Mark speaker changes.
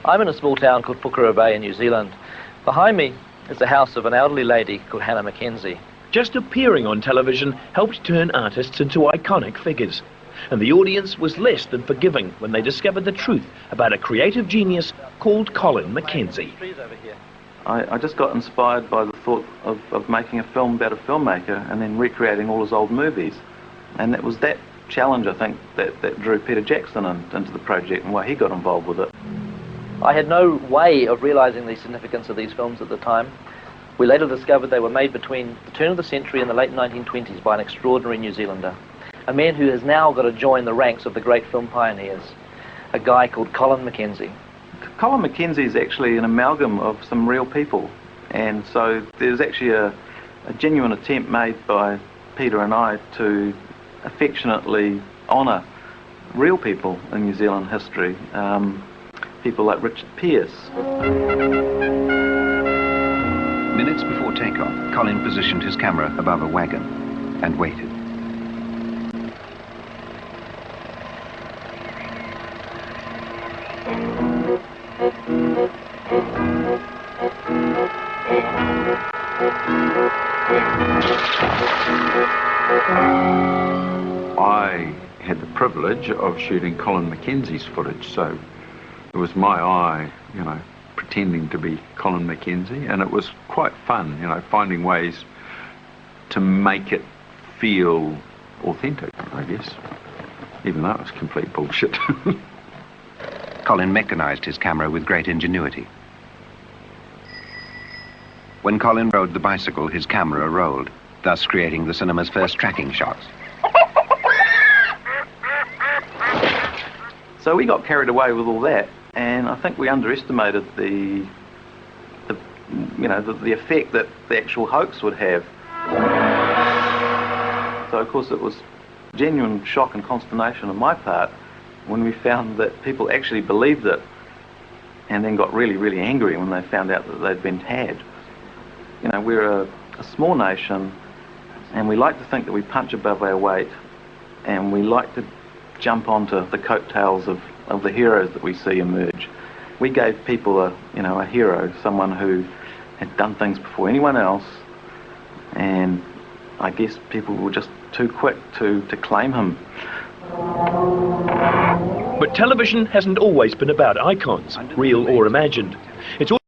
Speaker 1: I'm in a small town called Pukekohe Bay in New Zealand. Behind me is the house of an elderly lady called Hannah Mackenzie.
Speaker 2: Just appearing on television helped turn artists into iconic figures. And the audience was less than forgiving when they discovered the truth about a creative genius called Colin Mackenzie.
Speaker 3: I just got inspired by the thought of making a film about a filmmaker and then recreating all his old movies. And it was that challenge, I think, that drew Peter Jackson into the project and why he got involved with it.
Speaker 1: I had no way of realising the significance of these films at the time. We later discovered they were made between the turn of the century and the late 1920s by an extraordinary New Zealander, a man who has now got to join the ranks of the great film pioneers, a guy called Colin Mackenzie.
Speaker 3: Colin Mackenzie is actually an amalgam of some real people, and so there's actually a genuine attempt made by Peter and I to affectionately honour real people in New Zealand history, people like Richard Pearse.
Speaker 4: Minutes before takeoff, Colin positioned his camera above a wagon and waited.
Speaker 5: I had the privilege of shooting Colin Mackenzie's footage, so it was my eye, you know, pretending to be Colin Mackenzie, and it was quite fun, you know, finding ways to make it feel authentic, I guess, even though it was complete bullshit.
Speaker 4: Colin mechanised his camera with great ingenuity. When Colin rode the bicycle, his camera rolled, thus creating the cinema's first tracking shots.
Speaker 3: So we got carried away with all that, and I think we underestimated the effect that the actual hoax would have. So of course it was genuine shock and consternation on my part when we found that people actually believed it, and then got really, really angry when they found out that they'd been had. You know, we're a small nation, and we like to think that we punch above our weight, and we like to jump onto the coattails of the heroes that we see emerge. We gave people a hero, someone who had done things before anyone else, and I guess people were just too quick to claim him.
Speaker 2: But television hasn't always been about icons, real or imagined. It's